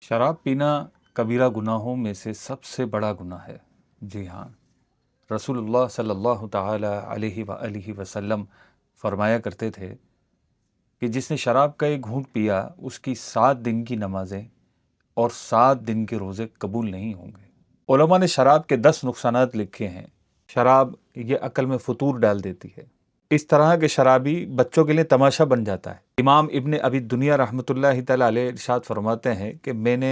شراب پینا کبیرہ گناہوں میں سے سب سے بڑا گناہ ہے۔ جی ہاں، رسول اللہ صلی اللہ تعالی علیہ وآلہ وسلم فرمایا کرتے تھے کہ جس نے شراب کا ایک گھونٹ پیا اس کی 7 دن کی نمازیں اور 7 دن کے روزے قبول نہیں ہوں گے۔ علماء نے شراب کے 10 نقصانات لکھے ہیں۔ شراب یہ عقل میں فطور ڈال دیتی ہے۔ اس طرح کے شرابی بچوں کے لیے تماشا بن جاتا ہے۔ امام ابن ابی دنیا رحمۃ اللہ تعالی علیہ ارشاد فرماتے ہیں کہ میں نے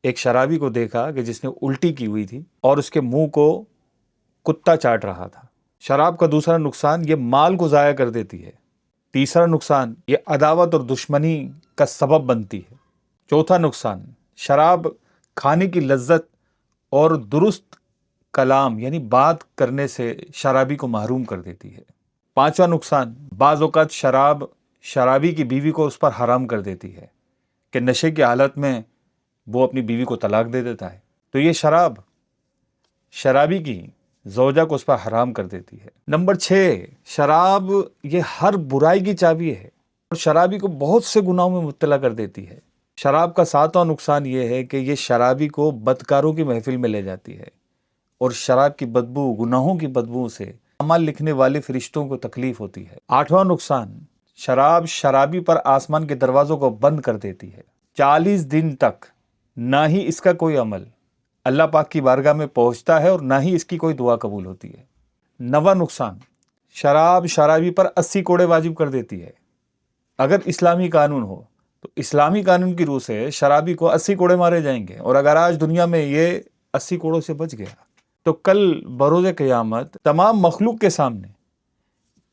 ایک شرابی کو دیکھا کہ جس نے الٹی کی ہوئی تھی اور اس کے منہ کو کتا چاٹ رہا تھا۔ شراب کا دوسرا نقصان یہ مال کو ضائع کر دیتی ہے۔ تیسرا نقصان یہ عداوت اور دشمنی کا سبب بنتی ہے۔ چوتھا نقصان شراب کھانے کی لذت اور درست کلام یعنی بات کرنے سے شرابی کو محروم کر دیتی ہے۔ پانچواں نقصان بعض اوقات شرابی کی بیوی کو اس پر حرام کر دیتی ہے کہ نشے کی حالت میں وہ اپنی بیوی کو طلاق دے دیتا ہے، تو یہ شرابی کی زوجہ کو اس پر حرام کر دیتی ہے۔ نمبر 6، شراب یہ ہر برائی کی چابی ہے اور شرابی کو بہت سے گناہوں میں مبتلا کر دیتی ہے۔ شراب کا 7واں نقصان یہ ہے کہ یہ شرابی کو بدکاروں کی محفل میں لے جاتی ہے اور شراب کی بدبو، گناہوں کی بدبو سے اعمال لکھنے والے فرشتوں کو تکلیف ہوتی ہے۔ 8واں نقصان شراب شرابی پر آسمان کے دروازوں کو بند کر دیتی ہے۔ 40 دن تک نہ ہی اس کا کوئی عمل اللہ پاک کی بارگاہ میں پہنچتا ہے اور نہ ہی اس کی کوئی دعا قبول ہوتی ہے۔ 9واں نقصان شراب شرابی پر 80 کوڑے واجب کر دیتی ہے۔ اگر اسلامی قانون ہو تو اسلامی قانون کی روح سے شرابی کو 80 کوڑے مارے جائیں گے، اور اگر آج دنیا میں یہ 80 کوڑوں سے بچ گیا تو کل بروز قیامت تمام مخلوق کے سامنے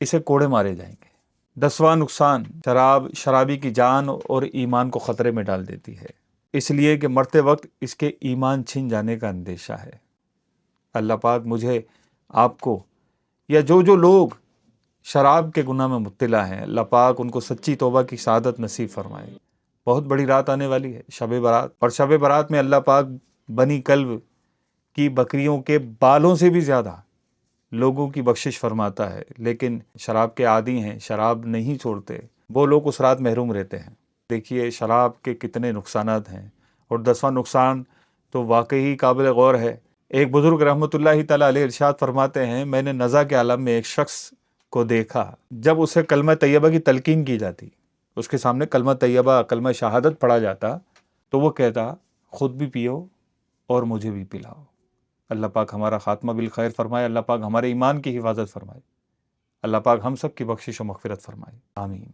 اسے کوڑے مارے جائیں گے۔ 10واں نقصان شراب شرابی کی جان اور ایمان کو خطرے میں ڈال دیتی ہے، اس لیے کہ مرتے وقت اس کے ایمان چھن جانے کا اندیشہ ہے۔ اللہ پاک مجھے، آپ کو، یا جو لوگ شراب کے گناہ میں مبتلا ہیں، اللہ پاک ان کو سچی توبہ کی سعادت نصیب فرمائے۔ بہت بڑی رات آنے والی ہے، شب برات، اور شب برات میں اللہ پاک بنی کلب کی بکریوں کے بالوں سے بھی زیادہ لوگوں کی بخشش فرماتا ہے، لیکن شراب کے عادی ہیں، شراب نہیں چھوڑتے، وہ لوگ اس رات محروم رہتے ہیں۔ دیکھیے شراب کے کتنے نقصانات ہیں، اور 10واں نقصان تو واقعی قابل غور ہے۔ ایک بزرگ رحمۃ اللہ تعالی علیہ ارشاد فرماتے ہیں، میں نے نزا کے عالم میں ایک شخص کو دیکھا، جب اسے کلمہ طیبہ کی تلقین کی جاتی، اس کے سامنے کلمہ طیبہ، کلمہ شہادت پڑھا جاتا، تو وہ کہتا خود بھی پیو اور مجھے بھی پلاؤ۔ اللہ پاک ہمارا خاتمہ بالخیر فرمائے، اللہ پاک ہمارے ایمان کی حفاظت فرمائے، اللہ پاک ہم سب کی بخشش و مغفرت فرمائے، آمین۔